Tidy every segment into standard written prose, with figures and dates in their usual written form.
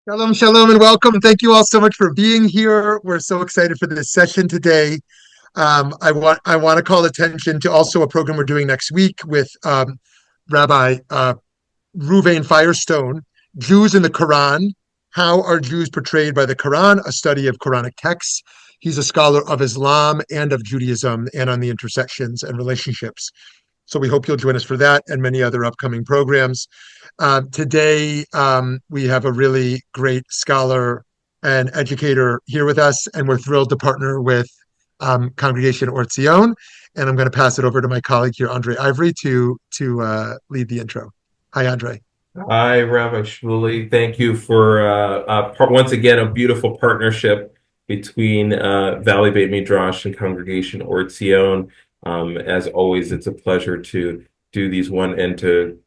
Shalom, shalom, and welcome. Thank you all so much for being here. We're so excited for this session today. I want to call attention to also a program we're doing next week with Rabbi Ruvain Firestone, Jews in the Quran. How are Jews portrayed by the Quran? A study of Quranic texts. He's a scholar of Islam and of Judaism and on the intersections and relationships. So we hope you'll join us for that and many other upcoming programs. Today, we have a really great scholar and educator here with us, and we're thrilled to partner with Congregation Or Zion. And I'm going to pass it over to my colleague here, Andre Ivory, to lead the intro. Hi, Andre. Hi, Rabbi Shmuley. Thank you for once again a beautiful partnership between Valley Beit Midrash and Congregation Or Zion. As always, it's a pleasure to do these to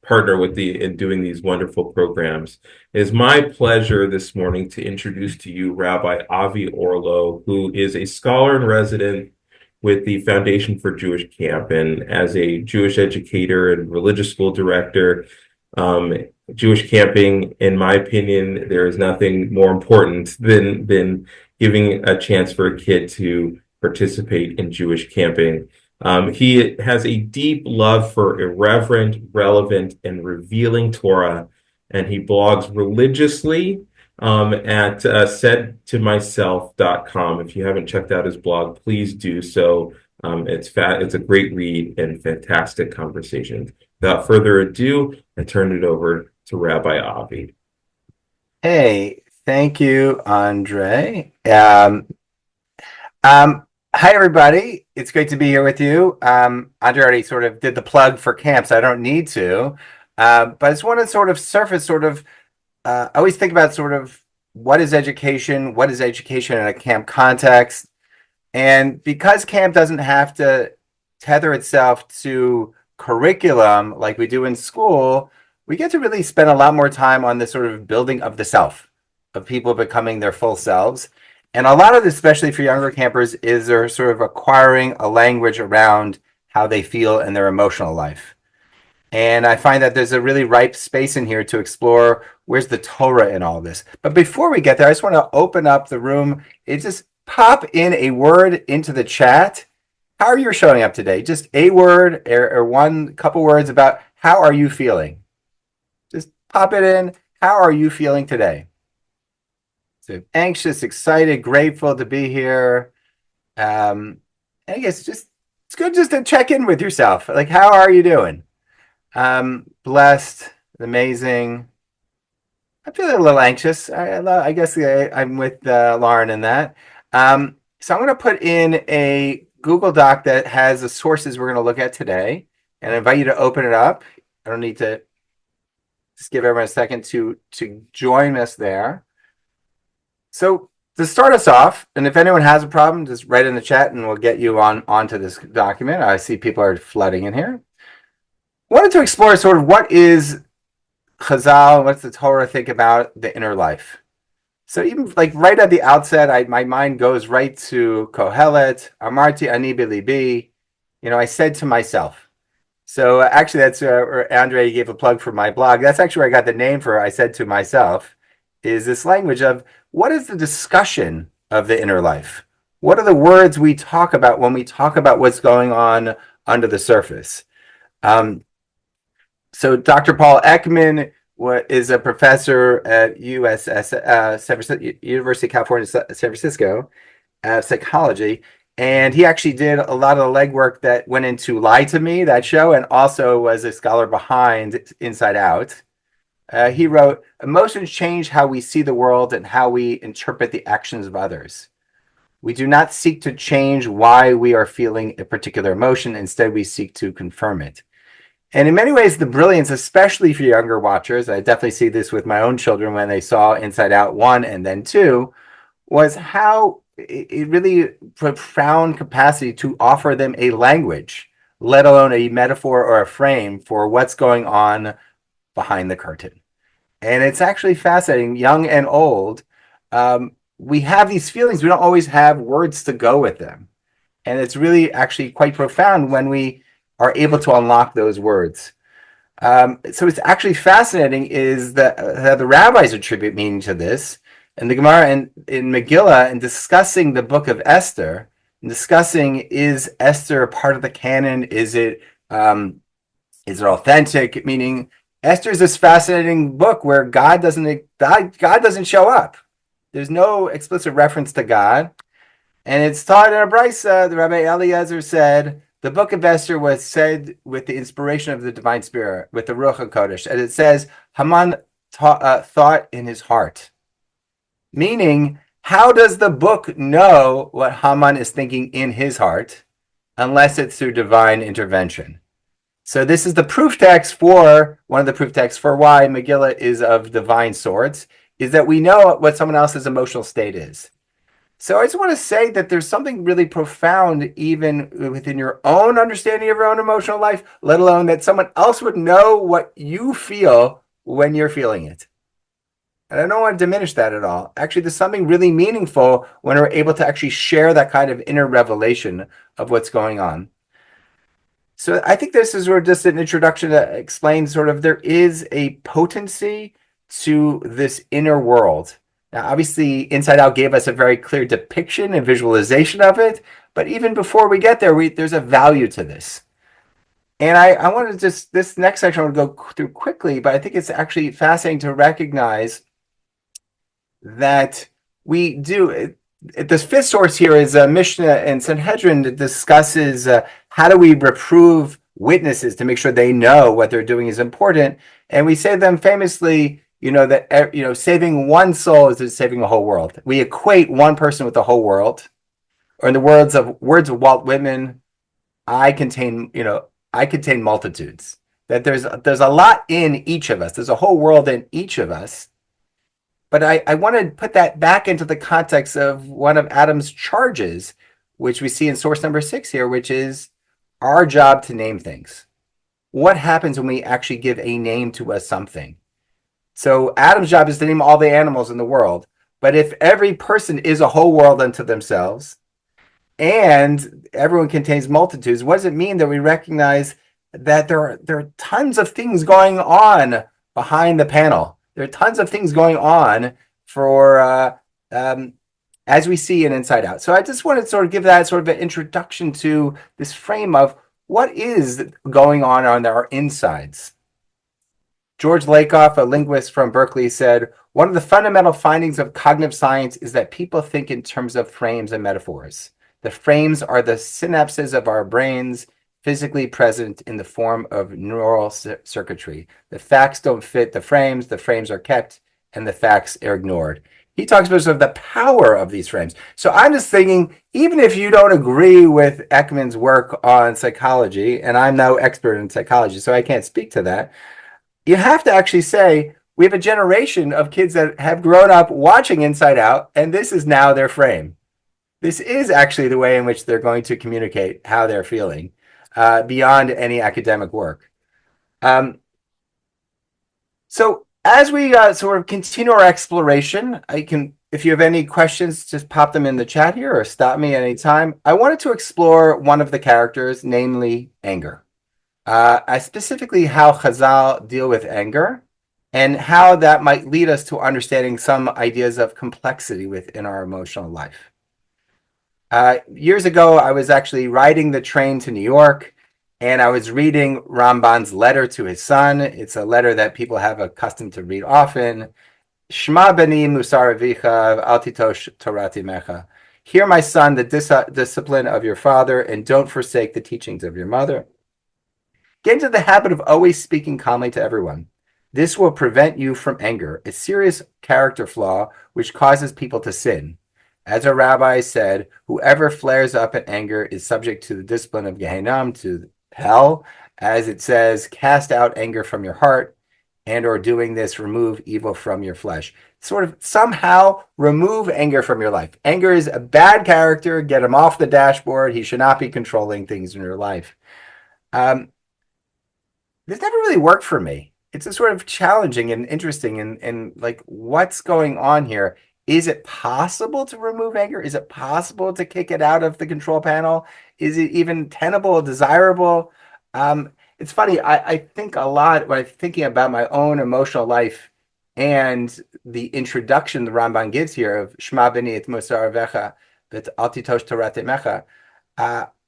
partner with in doing these wonderful programs. It is my pleasure this morning to introduce to you Rabbi Avi Orlow, who is a scholar in resident with the Foundation for Jewish Camp, and as a Jewish educator and religious school director. Jewish camping, in my opinion, there is nothing more important than giving a chance for a kid to participate in Jewish camping. He has a deep love for irreverent, relevant, and revealing Torah, and he blogs religiously at saidtomyself.com. If you haven't checked out his blog, please do so. It's a great read and fantastic conversation. Without further ado, I turn it over to Rabbi Avi. Hey, thank you, Andre. Hi, everybody. It's great to be here with you. Andre already sort of did the plug for camp, so I don't need to. But I just want to sort of surface I always think about what is education in a camp context. And because camp doesn't have to tether itself to curriculum like we do in school, we get to really spend a lot more time on this sort of building of the self, of people becoming their full selves. And a lot of this, especially for younger campers, is they're sort of acquiring a language around how they feel in their emotional life. And I find that there's a really ripe space in here to explore where's the Torah in all this. But before we get there, I just want to open up the room. Just pop in a word into the chat. How are you showing up today? Just a word or one couple words about how are you feeling? Just pop it in. How are you feeling today? So anxious, excited, grateful to be here. I guess it's good just to check in with yourself. Like, how are you doing? Blessed, amazing. I'm feeling a little anxious. I guess I'm with Lauren in that. So I'm going to put in a Google Doc that has the sources we're going to look at today, and I invite you to open it up. I don't need to just give everyone a second to join us there. So to start us off, and if anyone has a problem, just write in the chat and we'll get you onto this document. I see people are flooding in here. I wanted to explore sort of what is Chazal, what's the Torah think about the inner life. So even like right at the outset, my mind goes right to Kohelet, Amarti ani b'libi. I said to myself. So actually, that's where Andre gave a plug for my blog. That's actually where I got the name for I said to myself, is this language of what is the discussion of the inner life? What are the words we talk about when we talk about what's going on under the surface? So Dr. Paul Ekman is a professor at University of California, San Francisco, psychology. And he actually did a lot of the legwork that went into Lie to Me, that show, and also was a scholar behind Inside Out. He wrote, emotions change how we see the world and how we interpret the actions of others. We do not seek to change why we are feeling a particular emotion. Instead, we seek to confirm it. And in many ways, the brilliance, especially for younger watchers, I definitely see this with my own children when they saw Inside Out 1 and then 2, was how it really profound capacity to offer them a language, let alone a metaphor or a frame for what's going on behind the curtain. And it's actually fascinating, young and old. We have these feelings, we don't always have words to go with them. And it's really actually quite profound when we are able to unlock those words. So it's actually fascinating is that how the rabbis attribute meaning to this. And the Gemara in Megillah, in discussing the book of Esther, and discussing is Esther part of the canon? Is it authentic? Meaning Esther is this fascinating book where God doesn't show up. There's no explicit reference to God. And it's taught in a brisa. The Rabbi Eliezer said, the book of Esther was said with the inspiration of the divine spirit, with the Ruach HaKodesh. And it says, Haman thought in his heart. Meaning, how does the book know what Haman is thinking in his heart, unless it's through divine intervention? So this is the proof text for, one of the proof texts for why Megillah is of divine sorts, is that we know what someone else's emotional state is. So I just want to say that there's something really profound even within your own understanding of your own emotional life, let alone that someone else would know what you feel when you're feeling it. And I don't want to diminish that at all. Actually, there's something really meaningful when we're able to actually share that kind of inner revelation of what's going on. So I think this is sort of just an introduction to explain sort of there is a potency to this inner world. Now, obviously, Inside Out gave us a very clear depiction and visualization of it. But even before we get there, there's a value to this. And I want to just, this next section I want to go through quickly, but I think it's actually fascinating to recognize that we do. This fifth source here is Mishnah and Sanhedrin that discusses how do we reprove witnesses to make sure they know what they're doing is important. And we say them famously, that saving one soul is saving a whole world. We equate one person with the whole world. Or in the words of Walt Whitman, I contain multitudes. That there's a lot in each of us. There's a whole world in each of us. But I want to put that back into the context of one of Adam's charges, which we see in source number 6 here, which is our job to name things. What happens when we actually give a name to a something? So Adam's job is to name all the animals in the world. But if every person is a whole world unto themselves, and everyone contains multitudes, what does it mean that we recognize that there are tons of things going on behind the panel? There are tons of things going on for as we see in Inside Out. So I just want to sort of give that sort of an introduction to this frame of what is going on our insides. George Lakoff, a linguist from Berkeley, said, one of the fundamental findings of cognitive science is that people think in terms of frames and metaphors. The frames are the synapses of our brains, physically present in the form of neural circuitry. The facts don't fit the frames are kept, and the facts are ignored. He talks about sort of the power of these frames. So I'm just thinking, even if you don't agree with Ekman's work on psychology, and I'm no expert in psychology, so I can't speak to that, you have to actually say, we have a generation of kids that have grown up watching Inside Out, and this is now their frame. This is actually the way in which they're going to communicate how they're feeling. Beyond any academic work. So as we sort of continue our exploration, if you have any questions, just pop them in the chat here or stop me at any time. I wanted to explore one of the characters, namely anger. Specifically how Chazal deal with anger and how that might lead us to understanding some ideas of complexity within our emotional life. Years ago, I was actually riding the train to New York, and I was reading Ramban's letter to his son. It's a letter that people have accustomed to read often. Shema bani musar avicha al titosh Torah imecha. Hear, my son, the discipline of your father, and don't forsake the teachings of your mother. Get into the habit of always speaking calmly to everyone. This will prevent you from anger, a serious character flaw which causes people to sin. As a rabbi said, whoever flares up in anger is subject to the discipline of Gehenna, to hell. As it says, cast out anger from your heart, and or doing this, remove evil from your flesh. Sort of somehow remove anger from your life. Anger is a bad character. Get him off the dashboard. He should not be controlling things in your life. This never really worked for me. It's a sort of challenging and interesting and like what's going on here. Is it possible to remove anger? Is it possible to kick it out of the control panel? Is it even tenable, desirable? And it's funny. I think a lot when I'm thinking about my own emotional life and the introduction the Ramban gives here of Shema b'ni et Mosar Avecha v'et al titosh Torah temecha.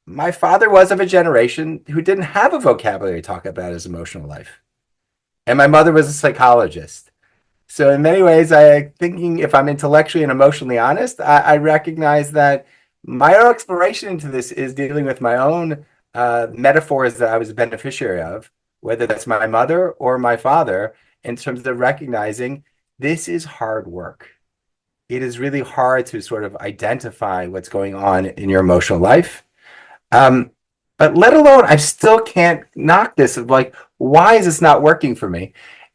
My father was of a generation who didn't have a vocabulary to talk about his emotional life. And my mother was a psychologist. So in many ways, thinking if I'm intellectually and emotionally honest, I recognize that my own exploration into this is dealing with my own metaphors that I was a beneficiary of, whether that's my mother or my father, in terms of recognizing this is hard work. It is really hard to sort of identify what's going on in your emotional life. But let alone, I still can't knock this of like, why is this not working for me?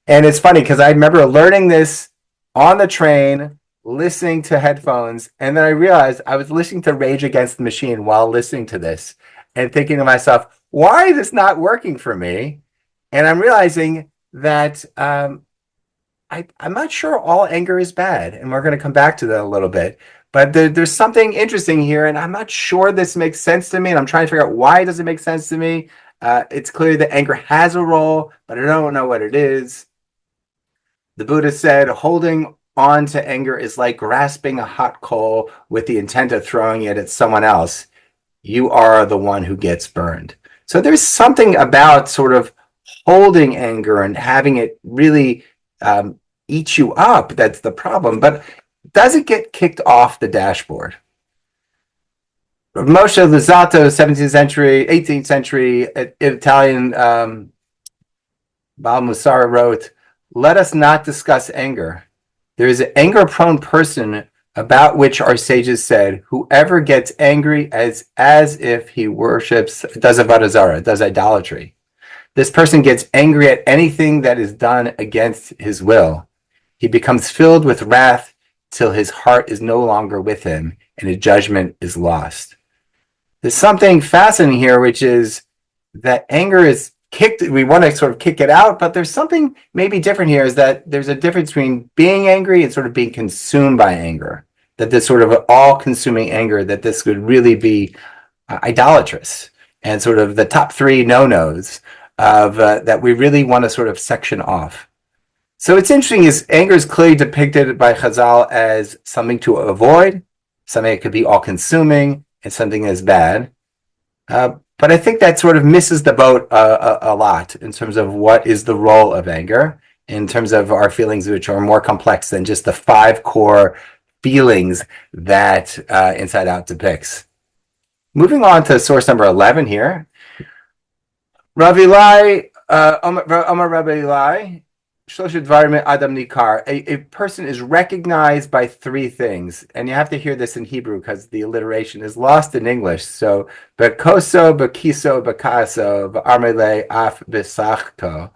And it's funny because I remember learning this on the train, listening to headphones, and then I realized I was listening to Rage Against the Machine while listening to this and thinking to myself, why is this not working for me? And I'm realizing that I'm not sure all anger is bad, and we're going to come back to that a little bit. But there's something interesting here, and I'm not sure this makes sense to me, and I'm trying to figure out why does it make sense to me. It's clear that anger has a role, but I don't know what it is. The Buddha said, holding on to anger is like grasping a hot coal with the intent of throwing it at someone else. You are the one who gets burned. So there's something about sort of holding anger and having it really eat you up that's the problem. But does it get kicked off the dashboard? Moshe Luzzatto, 17th century, 18th century Italian Baal Musar wrote, "Let us not discuss anger. There is an anger-prone person about which our sages said, whoever gets angry as if he worships, does avodah zarah, does idolatry. This person gets angry at anything that is done against his will. He becomes filled with wrath till his heart is no longer with him and his judgment is lost." There's something fascinating here, which is that anger is kicked. We want to sort of kick it out, but there's something maybe different here, is that there's a difference between being angry and sort of being consumed by anger. That this sort of all-consuming anger, that this could really be idolatrous, and sort of the top three no-nos of that we really want to sort of section off. So what's interesting is anger is clearly depicted by Chazal as something to avoid, something that could be all-consuming, and something that's bad. But I think that sort of misses the boat a lot in terms of what is the role of anger, in terms of our feelings, which are more complex than just the 5 core feelings that Inside Out depicts. Moving on to source number 11 here. Rav Eli, Omar Rabbi Eli, Adam Nikar. A person is recognized by 3 things, and you have to hear this in Hebrew because the alliteration is lost in English. So, bekoso, bekiso, bekaso, be'armele, af, besachko.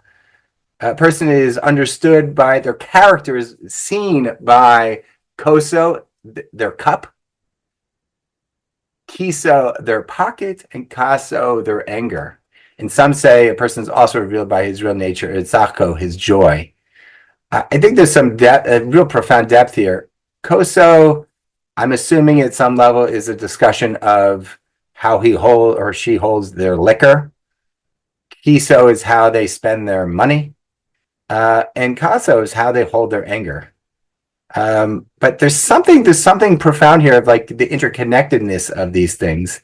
A person is understood by their characters, seen by koso, their cup, kiso, their pocket, and kaso, their anger. And some say a person is also revealed by his real nature, Itzachko, his joy. I think there's some depth, a real profound depth here. Koso, I'm assuming at some level, is a discussion of how he or she holds their liquor. Kiso is how they spend their money. And Kaso is how they hold their anger. But there's something profound here of like the interconnectedness of these things.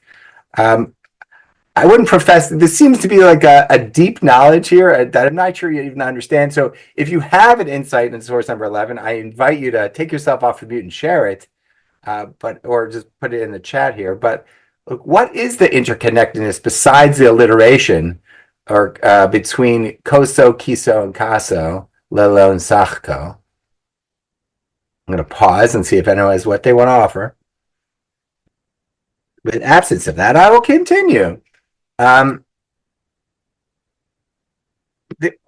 I wouldn't profess, this seems to be like a deep knowledge here that I'm not sure you even understand. So if you have an insight in source number 11, I invite you to take yourself off the mute and share it, or just put it in the chat here. But look, what is the interconnectedness besides the alliteration or between koso, kiso, and kaso, lelo, and sachko? I'm going to pause and see if anyone has what they want to offer. But in absence of that, I will continue. I'm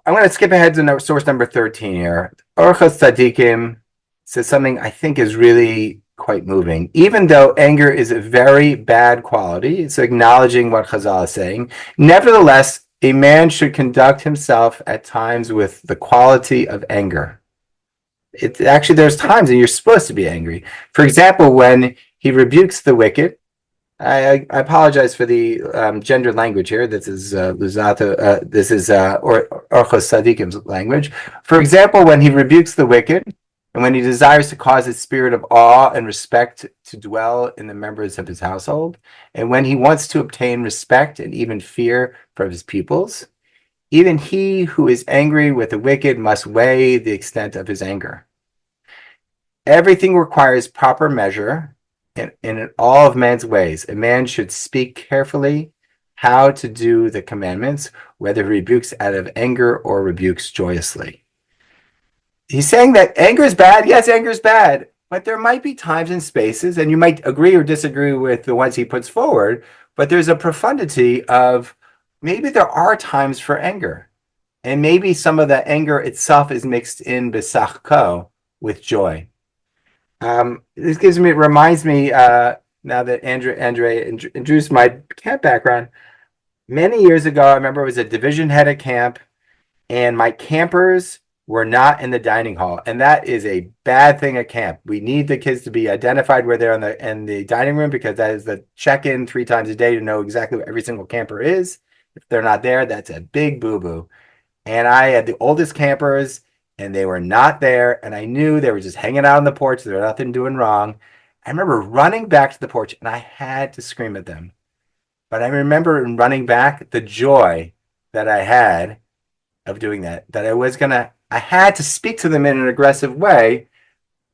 going to skip ahead to source number 13 here. Orchos Tzadikim says something I think is really quite moving. Even though anger is a very bad quality, it's acknowledging what Chazal is saying. Nevertheless, a man should conduct himself at times with the quality of anger. Actually, there's times that you're supposed to be angry. For example, when he rebukes the wicked, I apologize for the gendered language here. This is Luzzatto. This is Orchos Tzadikim's language. For example, when he rebukes the wicked, and when he desires to cause a spirit of awe and respect to dwell in the members of his household, and when he wants to obtain respect and even fear from his pupils, even he who is angry with the wicked must weigh the extent of his anger. Everything requires proper measure. And in all of man's ways, a man should speak carefully how to do the commandments, whether he rebukes out of anger or rebukes joyously. He's saying that anger is bad. Yes, anger is bad, but there might be times and spaces, and you might agree or disagree with the ones he puts forward, but there's a profundity of maybe there are times for anger, and maybe some of the anger itself is mixed in besachko with joy. This reminds me, now that Andre introduced my camp background. Many years ago, I remember I was a division head at camp, and my campers were not in the dining hall, and that is a bad thing at camp. We need the kids to be identified where they're in the dining room, because that is the check-in 3 times a day to know exactly where every single camper is. If they're not there, that's a big boo-boo. And I had the oldest campers, and they were not there, and I knew they were just hanging out on the porch. There was nothing doing wrong. I remember running back to the porch, and I had to scream at them. But I remember in running back the joy that I had of doing that I had to speak to them in an aggressive way,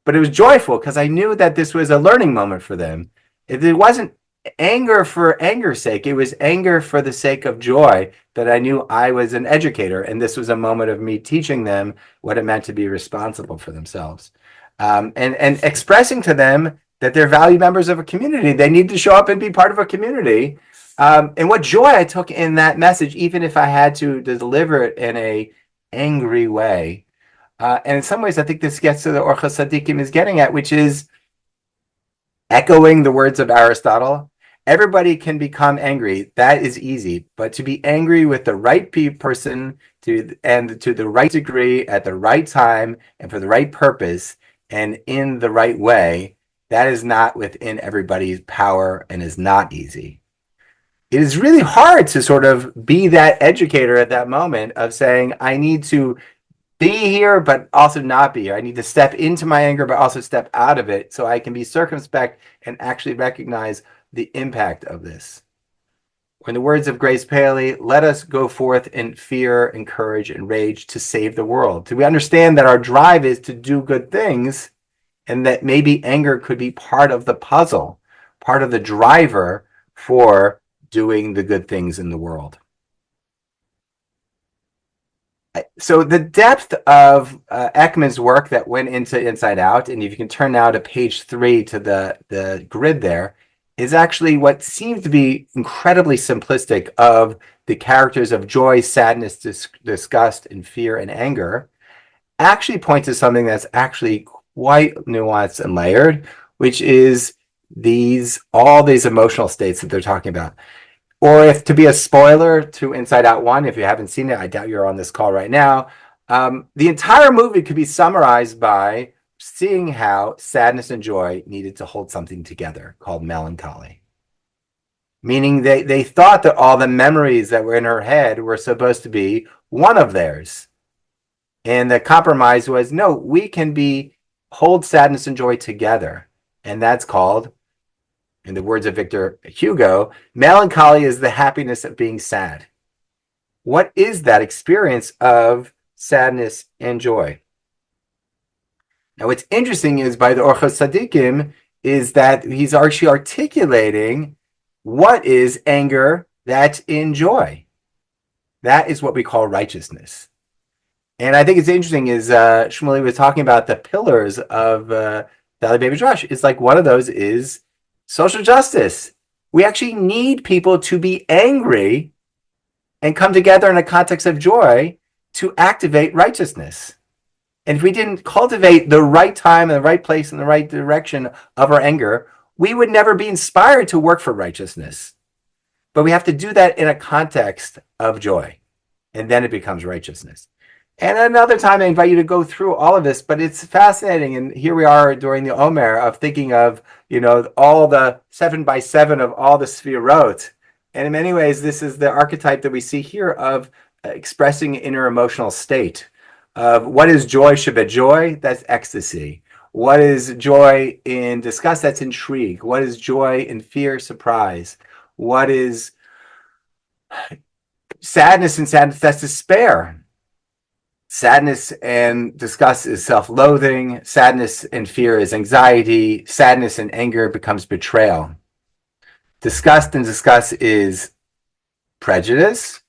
but it was joyful because I knew that this was a learning moment for them. If it wasn't anger for anger's sake, it was anger for the sake of joy, that I knew I was an educator, and this was a moment of me teaching them what it meant to be responsible for themselves, and expressing to them that they're valued members of a community. They need to show up and be part of a community, and what joy I took in that message, even if I had to deliver it in a angry way. And in some ways, I think this gets to the Orchos Tzadikim is getting at, which is echoing the words of Aristotle. Everybody can become angry. That is easy. But to be angry with the right person to the right degree at the right time and for the right purpose and in the right way, that is not within everybody's power and is not easy. It is really hard to sort of be that educator at that moment of saying, I need to be here, but also not be here. I need to step into my anger, but also step out of it so I can be circumspect and actually recognize the impact of this. Or in the words of Grace Paley, let us go forth in fear and courage and rage to save the world. Do we understand that our drive is to do good things, and that maybe anger could be part of the puzzle, part of the driver for doing the good things in the world? So the depth of Ekman's work that went into Inside Out, and if you can turn now to page 3 to the grid there, is actually what seems to be incredibly simplistic of the characters of joy, sadness, disgust, and fear and anger, actually points to something that's actually quite nuanced and layered, which is all these emotional states that they're talking about. Or if to be a spoiler to Inside Out 1, if you haven't seen it, I doubt you're on this call right now, the entire movie could be summarized by seeing how sadness and joy needed to hold something together called melancholy. Meaning they thought that all the memories that were in her head were supposed to be one of theirs. And the compromise was, no, we can hold sadness and joy together. And that's called, in the words of Victor Hugo, melancholy is the happiness of being sad. What is that experience of sadness and joy? Now, what's interesting is by the Orchos Tzadikim is that he's actually articulating what is anger that's in joy. That is what we call righteousness. And I think it's interesting is Shmuley was talking about the pillars of Valley Baby Midrash. It's like one of those is social justice. We actually need people to be angry and come together in a context of joy to activate righteousness. And if we didn't cultivate the right time and the right place and the right direction of our anger, we would never be inspired to work for righteousness. But we have to do that in a context of joy, and then it becomes righteousness. And another time I invite you to go through all of this, but it's fascinating. And here we are during the Omer of thinking of, all the 7x7 of all the Sfirot. And in many ways, this is the archetype that we see here of expressing inner emotional state. Of what is joy Shabbat joy? That's ecstasy. What is joy in disgust? That's intrigue. What is joy in fear? Surprise. What is sadness and sadness? That's despair. Sadness and disgust is self-loathing. Sadness and fear is anxiety. Sadness and anger becomes betrayal. Disgust and disgust is prejudice.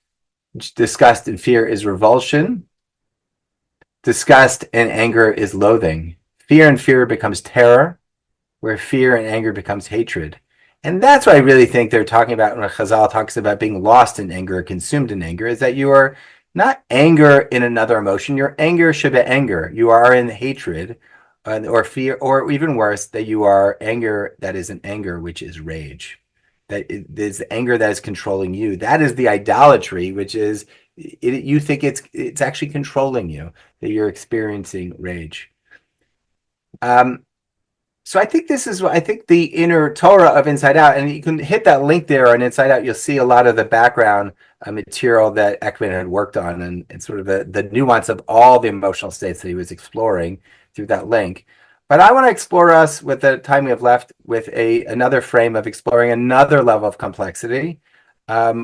Disgust and fear is revulsion. Disgust and anger is loathing. Fear and fear becomes terror, where fear and anger becomes hatred. And that's what I really think they're talking about when Chazal talks about being lost in anger, consumed in anger, is that you are not anger in another emotion. You're anger sheba anger. You are in hatred or fear, or even worse, that you are anger that isn't anger, which is rage. That is the anger that is controlling you. That is the idolatry, which is you think it's actually controlling you, that you're experiencing rage. So I think this is what I think the inner Torah of Inside Out, and you can hit that link there on Inside Out. You'll see a lot of the background material that Ekman had worked on, and sort of the nuance of all the emotional states that he was exploring through that link. But I want to explore us with the time we have left with another frame of exploring another level of complexity,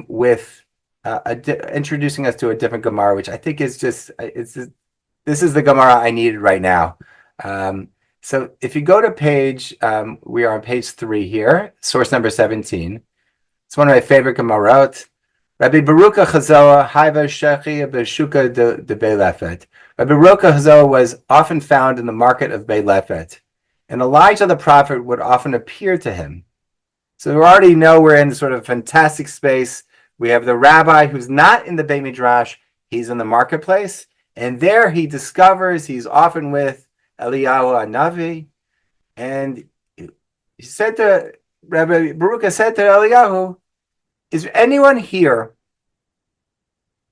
with introducing us to a different Gemara, which I think is this is the Gemara I needed right now. So if you go to page, we are on page 3 here, source number 17. It's one of my favorite Gemarot. Rabbi Barucha Chazoa Haiva Shechi Beshuka de Beilefet. Rabbi Barucha Chazoa was often found in the market of Beilefet, and Elijah the prophet would often appear to him. So we already know we're in sort of fantastic space. We have the rabbi who's not in the Beit Midrash, he's in the marketplace, and there he discovers he's often with Eliyahu Hanavi, and he said to Rabbi Baruch said to Eliyahu, "Is there anyone here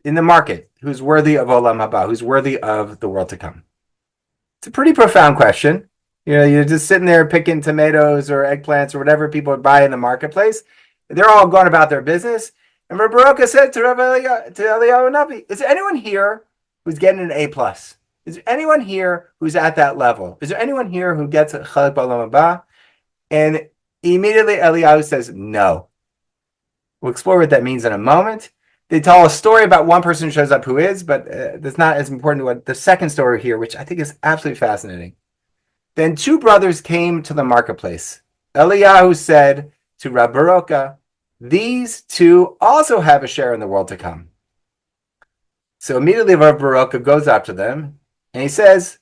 in the market who's worthy of Olam Haba, who's worthy of the world to come?" It's a pretty profound question. You're just sitting there picking tomatoes or eggplants or whatever people would buy in the marketplace. They're all going about their business. And Rabbi Baruch said to Eliyahu Hanavi, "Is there anyone here who's getting an A+? Is there anyone here who's at that level? Is there anyone here who gets a Chalak B'Olam Haba?" And immediately Eliyahu says, "No." We'll explore what that means in a moment. They tell a story about one person who shows up who is, but that's not as important to what the second story here, which I think is absolutely fascinating. Then 2 brothers came to the marketplace. Eliyahu said to Rabbi Baruch, "These 2 also have a share in the world to come." So immediately Rabbi Baruch goes up to them, and he says,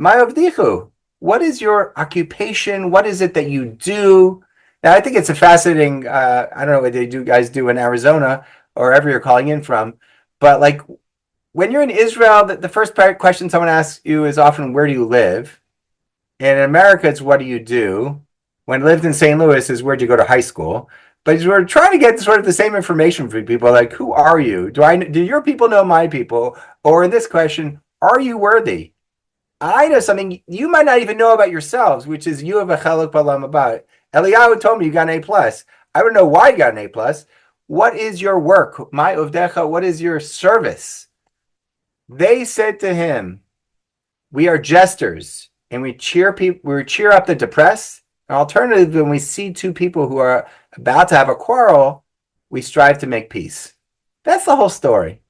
"Ma'avdichu, what is your occupation? What is it that you do?" Now, I think it's a fascinating, I don't know what guys do in Arizona or wherever you're calling in from, but like when you're in Israel, the first question someone asks you is often, "Where do you live?" And in America, it's, "What do you do?" When I lived in St. Louis, is, "Where'd you go to high school?" But we're trying to get sort of the same information from people, like, who are you? Do your people know my people? Or in this question, are you worthy? I know something you might not even know about yourselves, which is you have a Chalak B'Olam Haba. Eliyahu told me you got an A+. I don't know why you got an A+. What is your work? My Uvdecha, what is your service? They said to him, "We are jesters, and we cheer up the depressed. And alternatively, when we see 2 people who are about to have a quarrel, we strive to make peace." That's the whole story.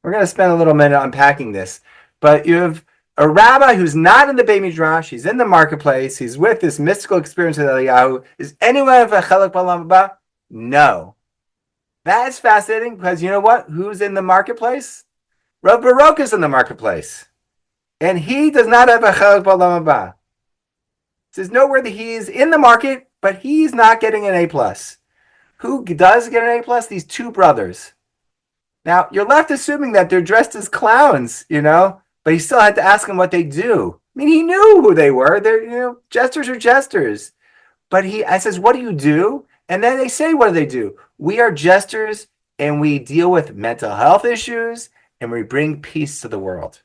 We're going to spend a little minute unpacking this, but you have a rabbi who's not in the Beit Midrash, he's in the marketplace, he's with this mystical experience with Eliyahu. Is anyone of a Chalak B'Olam Haba? No. That is fascinating, because you know what? Who's in the marketplace? Rabbi Baruch is in the marketplace, and he does not have a Chalak B'Olam Haba. It says nowhere that he is in the market, but he's not getting an A+. Who does get an A+? These 2 brothers. Now, you're left assuming that they're dressed as clowns, but he still had to ask them what they do. I mean, he knew who they were. They're, jesters are jesters. But I says, "What do you do?" And then they say, what do they do? "We are jesters, and we deal with mental health issues, and we bring peace to the world.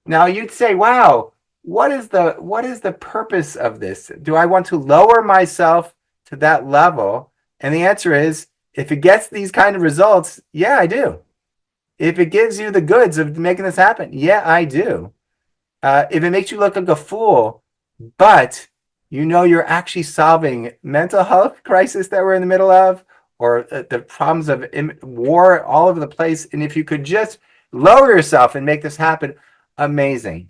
Now you'd say, wow, what is the purpose of this? Do I want to lower myself to that level? And the answer is, if it gets these kind of results, yeah, I do. If it gives you the goods of making this happen, yeah, I do. If it makes you look like a fool, but you know you're actually solving mental health crisis that we're in the middle of, or the problems of war all over the place, and if you could just lower yourself and make this happen, amazing.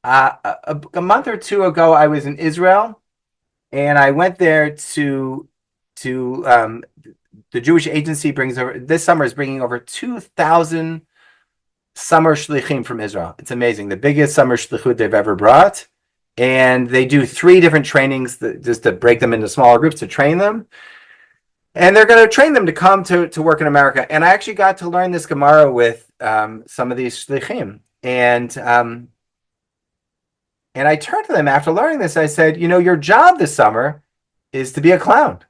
A month or two ago, I was in Israel, and I went there to the Jewish Agency this summer is bringing over 2,000 summer shlichim from Israel. It's amazing. The biggest summer shlichut they've ever brought. And they do 3 different trainings just to break them into smaller groups to train them. And they're going to train them to come to work in America. And I actually got to learn this Gemara with some of these shlichim. And I turned to them after learning this. I said, your job this summer is to be a clown.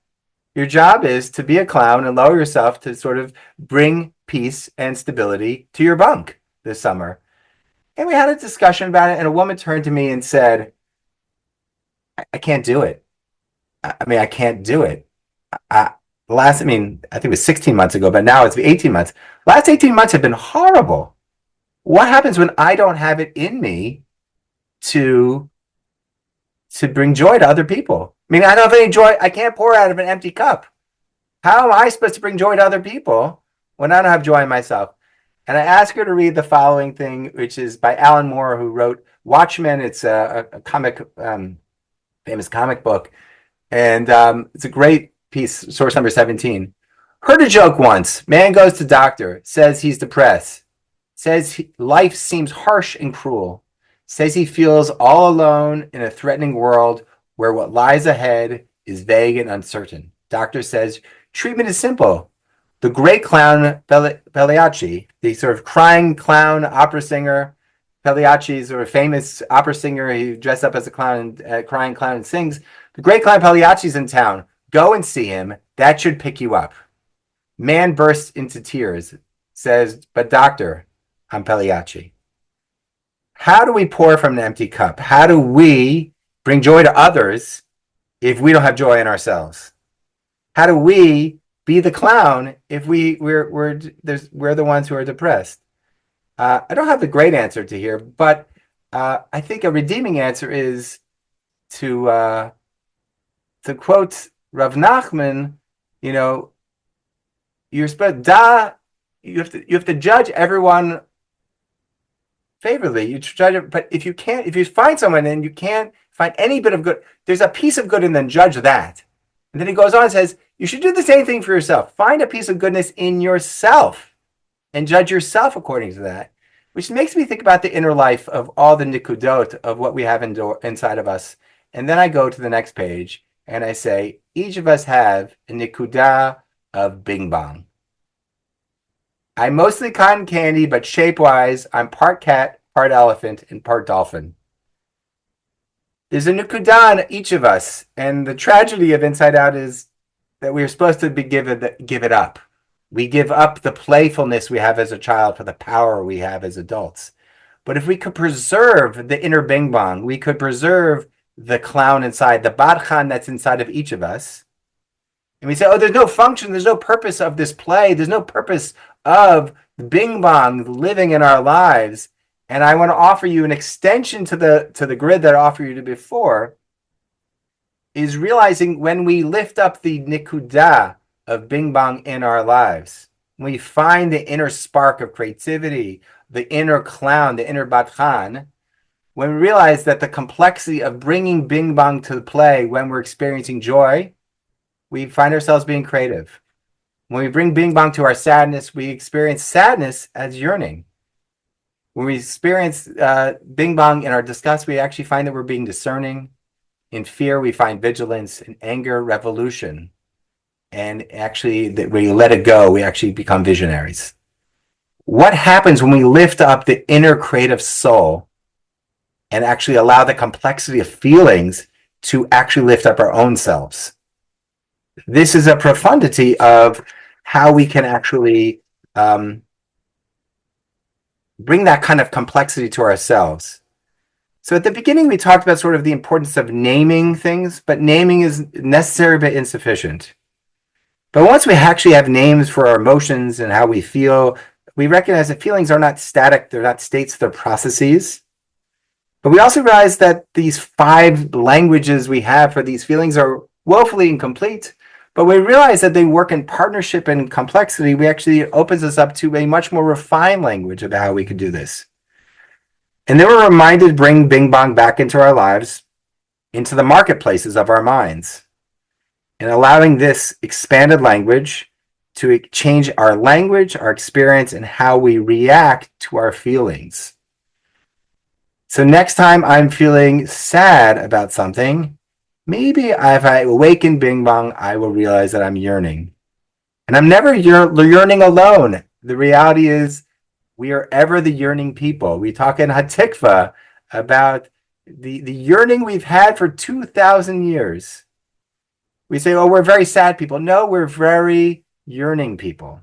Your job is to be a clown and lower yourself to sort of bring peace and stability to your bunk this summer. And we had a discussion about it, and a woman turned to me and said, I can't do it. I can't do it. I think it was 16 months ago, but now it's 18 months. Last 18 months have been horrible. What happens when I don't have it in me to bring joy to other people? I don't have any joy. I can't pour out of an empty cup. How am I supposed to bring joy to other people when I don't have joy in myself? And I asked her to read the following thing, which is by Alan Moore, who wrote Watchmen. It's a comic, famous comic book. And it's a great piece, source number 17. Heard a joke once. Man goes to doctor, says he's depressed, says life seems harsh and cruel, says he feels all alone in a threatening world where what lies ahead is vague and uncertain. Doctor says, treatment is simple. The great clown Pagliacci, the sort of crying clown opera singer, Pagliacci is a famous opera singer. He dressed up as a clown, crying clown, and sings. The great clown Pagliacci's in town. Go and see him. That should pick you up. Man bursts into tears, says, but doctor, I'm Pagliacci. How do we pour from an empty cup? How do we bring joy to others if we don't have joy in ourselves? How do we be the clown if we're the ones who are depressed? I don't have the great answer to here, but I think a redeeming answer is to quote Rav Nachman. You're supposed you have to judge everyone favorably. You judge it, but if you find someone and you can't find any bit of good, there's a piece of good, and then judge that. And then he goes on and says, you should do the same thing for yourself. Find a piece of goodness in yourself and judge yourself according to that, which makes me think about the inner life of all the nikudot of what we have inside of us. And then I go to the next page and I say, each of us have a nikudah of bing bong. I'm mostly cotton candy, but shape-wise, I'm part cat, part elephant, and part dolphin. There's a nikudah in each of us, and the tragedy of Inside Out is that we're supposed to give it up. We give up the playfulness we have as a child for the power we have as adults. But if we could preserve the inner bing bong, we could preserve the clown inside, the barchan that's inside of each of us. And we say, oh, there's no function, there's no purpose of this play, there's no purpose of bing bong living in our lives. And I want to offer you an extension to the grid that I offered you before, is realizing when we lift up the nikudah of bing bong in our lives, when we find the inner spark of creativity, the inner clown, the inner batchan, when we realize that the complexity of bringing bing bong to the play when we're experiencing joy, we find ourselves being creative. When we bring bing bong to our sadness, we experience sadness as yearning. When we experience bing bong in our disgust, we actually find that we're being discerning. In fear, we find vigilance. In anger, revolution. And actually, that when we let it go, we actually become visionaries. What happens when we lift up the inner creative soul and actually allow the complexity of feelings to actually lift up our own selves? This is a profundity of how we can actually bring that kind of complexity to ourselves. So at the beginning, we talked about sort of the importance of naming things, but naming is necessary but insufficient. But once we actually have names for our emotions and how we feel, we recognize that feelings are not static, they're not states, they're processes. But we also realize that these 5 languages we have for these feelings are woefully incomplete. But we realize that they work in partnership and complexity. We actually opens us up to a much more refined language about how we could do this. And then we're reminded to bring Bing Bong back into our lives, into the marketplaces of our minds, and allowing this expanded language to change our language, our experience, and how we react to our feelings. So next time I'm feeling sad about something, maybe if I awaken Bing Bong, I will realize that I'm yearning. And I'm never yearning alone. The reality is we are ever the yearning people. We talk in Hatikva about the yearning we've had for 2,000 years. We say, oh, we're very sad people. No, we're very yearning people.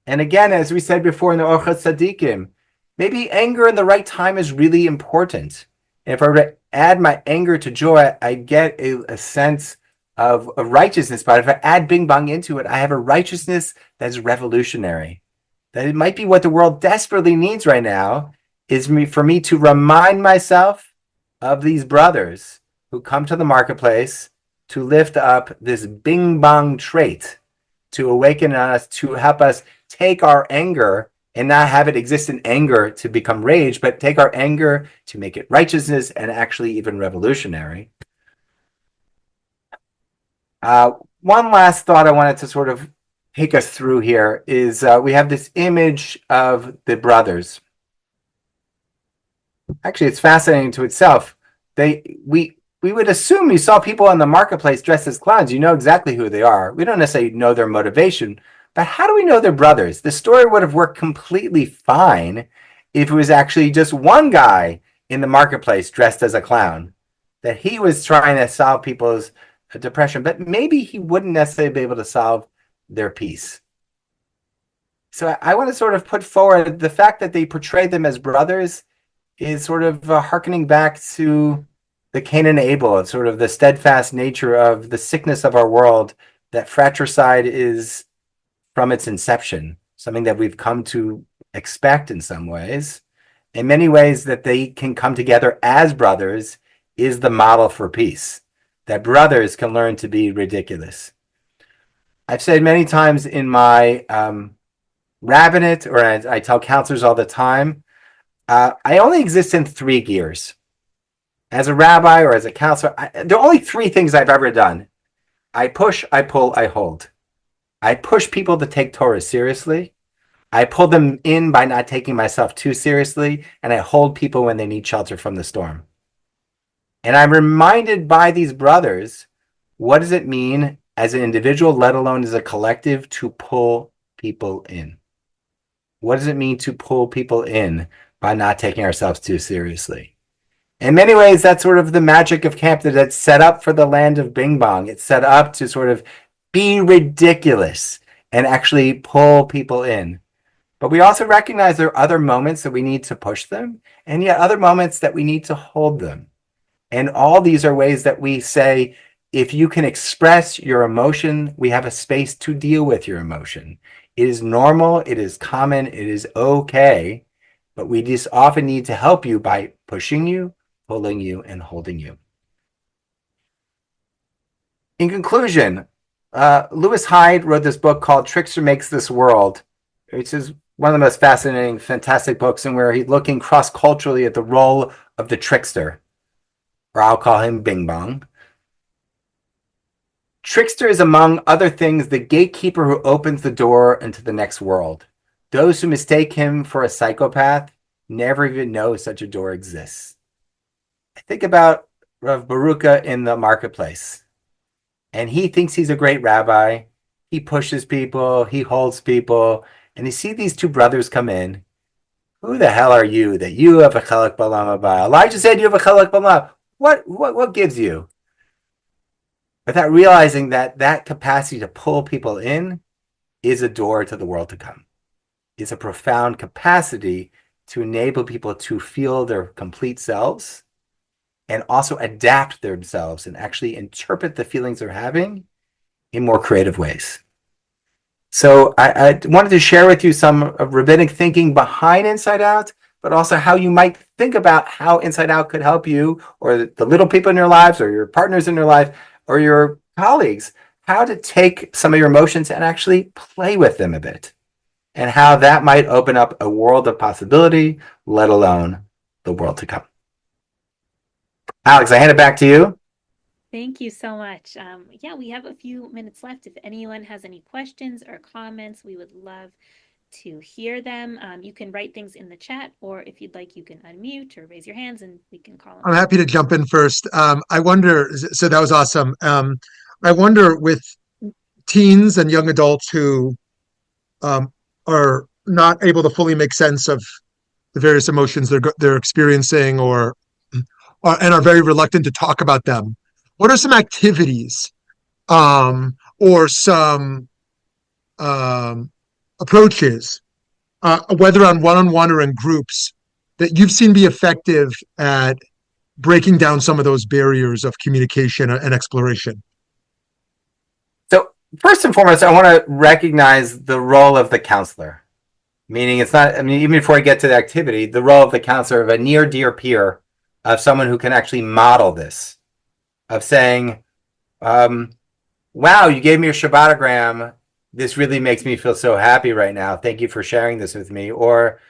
And again, as we said before in the Orchat Tzadikim, maybe anger in the right time is really important. And if I were to add my anger to joy, I get a sense of righteousness. But if I add Bing Bong into it, I have a righteousness that's revolutionary. That it might be what the world desperately needs right now is for me to remind myself of these brothers who come to the marketplace to lift up this Bing Bong trait, to awaken us, to help us take our anger and not have it exist in anger to become rage, but take our anger to make it righteousness and actually even revolutionary. One last thought I wanted to sort of take us through here is we have this image of the brothers. Actually, it's fascinating to itself. We would assume you saw people in the marketplace dressed as clowns. You know exactly who they are. We don't necessarily know their motivation, but how do we know they're brothers? The story would have worked completely fine if it was actually just one guy in the marketplace dressed as a clown, that he was trying to solve people's depression, but maybe he wouldn't necessarily be able to solve their peace. So I want to sort of put forward the fact that they portrayed them as brothers is sort of hearkening back to the Cain and Abel, of sort of the steadfast nature of the sickness of our world, that fratricide is from its inception, something that we've come to expect in some ways. In many ways that they can come together as brothers is the model for peace, that brothers can learn to be ridiculous. I've said many times in my rabbinate, or I tell counselors all the time, I only exist in 3 gears. As a rabbi or as a counselor, there are only 3 things I've ever done. I push, I pull, I hold. I push people to take Torah seriously. I pull them in by not taking myself too seriously, and I hold people when they need shelter from the storm. And I'm reminded by these brothers, what does it mean as an individual, let alone as a collective, to pull people in? What does it mean to pull people in by not taking ourselves too seriously? In many ways, that's sort of the magic of camp, that it's set up for the land of Bing Bong. It's set up to sort of be ridiculous and actually pull people in. But we also recognize there are other moments that we need to push them, and yet other moments that we need to hold them. And all these are ways that we say, if you can express your emotion, we have a space to deal with your emotion. It is normal, it is common, it is okay, but we just often need to help you by pushing you, pulling you, and holding you. In conclusion, Lewis Hyde wrote this book called Trickster Makes This World, which is one of the most fascinating, fantastic books, and where he's looking cross-culturally at the role of the trickster, or I'll call him Bing Bong. Trickster is, among other things, the gatekeeper who opens the door into the next world. Those who mistake him for a psychopath never even know such a door exists. I think about Rav Baruka in the marketplace, and he thinks he's a great rabbi. He pushes people, he holds people, and you see these 2 brothers come in. Who the hell are you that you have a chelak b'olam haba? Elijah said you have a chelak b'olam. What gives you? Without realizing that that capacity to pull people in is a door to the world to come. It's a profound capacity to enable people to feel their complete selves and also adapt themselves and actually interpret the feelings they're having in more creative ways. So I wanted to share with you some rabbinic thinking behind Inside Out, but also how you might think about how Inside Out could help you or the little people in your lives or your partners in your life or your colleagues, how to take some of your emotions and actually play with them a bit, and how that might open up a world of possibility, let alone the world to come. Alex, I hand it back to you. Thank you so much. Yeah, we have a few minutes left. If anyone has any questions or comments, we would love to hear them. You can write things in the chat, or if you'd like, you can unmute or raise your hands and we can call them. I'm happy to jump in first. I wonder, so that was awesome. I wonder with teens and young adults who are not able to fully make sense of the various emotions they're experiencing and are very reluctant to talk about them. What are some activities or some approaches, whether on one-on-one or in groups, that you've seen be effective at breaking down some of those barriers of communication and exploration? So first and foremost, I want to recognize the role of the counselor. Meaning it's not, I mean, even before I get to the activity, the role of the counselor, of a near dear peer, of someone who can actually model this, of saying, wow, you gave me a Shabbatogram. This really makes me feel so happy right now. Thank you for sharing this with me. Or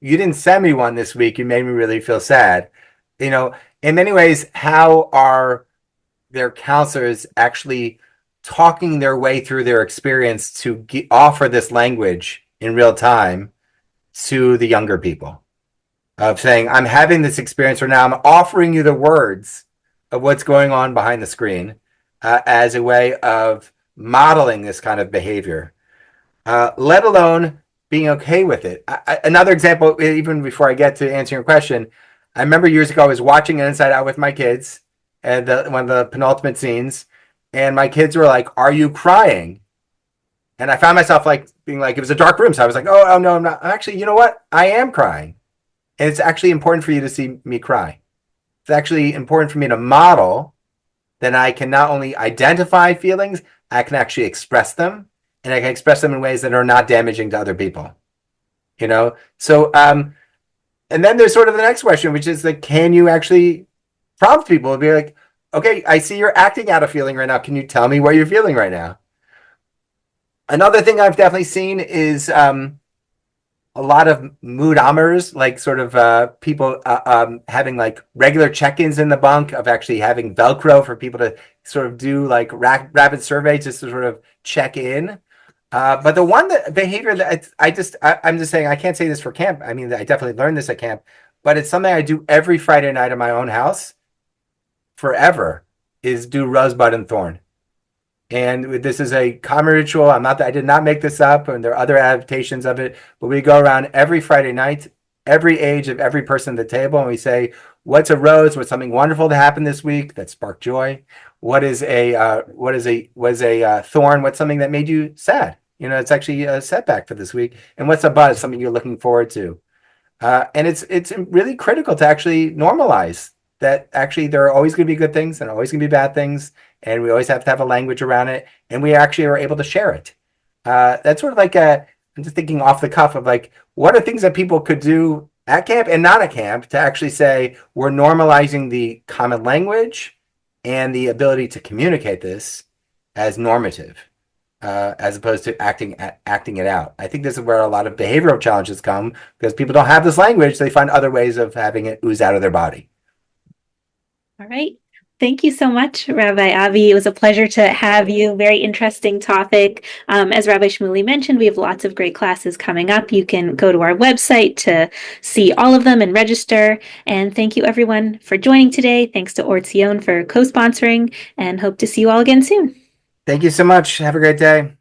you didn't send me one this week. You made me really feel sad. You know, in many ways, how are their counselors actually talking their way through their experience to offer this language in real time to the younger people, of saying, I'm having this experience right now. I'm offering you the words of what's going on behind the screen as a way of modeling this kind of behavior, let alone being okay with it. Another example, even before I get to answering your question, I remember years ago I was watching Inside Out with my kids, and one of the penultimate scenes, and my kids were like, "Are you crying?" And I found myself like being like, it was a dark room, so I was like, "Oh no, I'm not." Actually, you know what? I am crying, and it's actually important for you to see me cry. It's actually important for me to model that I can not only identify feelings, I can actually express them, and I can express them in ways that are not damaging to other people. You know, so and then there's sort of the next question, which is like, can you actually prompt people to be like, okay, I see you're acting out a feeling right now. Can you tell me what you're feeling right now? Another thing I've definitely seen is a lot of mood-amers, like sort of people having like regular check-ins in the bunk, of actually having Velcro for people to sort of do like rapid surveys just to sort of check in. But the one behavior that I'm just saying, I can't say this for camp. I mean, I definitely learned this at camp, but it's something I do every Friday night in my own house forever, is do Rosebud and Thorn. And this is a common ritual. I did not make this up, and there are other adaptations of it, but we go around every Friday night, every age of every person at the table, and we say, what's a rose? What's something wonderful that happened this week that sparked joy? What is a thorn? What's something that made you sad? You know, it's actually a setback for this week. And what's a buzz? Something you're looking forward to. And it's really critical to actually normalize that actually there are always going to be good things and always going to be bad things, and we always have to have a language around it, and we actually are able to share it. That's sort of like I'm just thinking off the cuff of like, what are things that people could do at camp and not at camp to actually say we're normalizing the common language and the ability to communicate this as normative, as opposed to acting it out. I think this is where a lot of behavioral challenges come, because people don't have this language. They find other ways of having it ooze out of their body. All right. Thank you so much, Rabbi Avi. It was a pleasure to have you. Very interesting topic. As Rabbi Shmuley mentioned, we have lots of great classes coming up. You can go to our website to see all of them and register. And thank you, everyone, for joining today. Thanks to Or Tzion for co-sponsoring, and hope to see you all again soon. Thank you so much. Have a great day.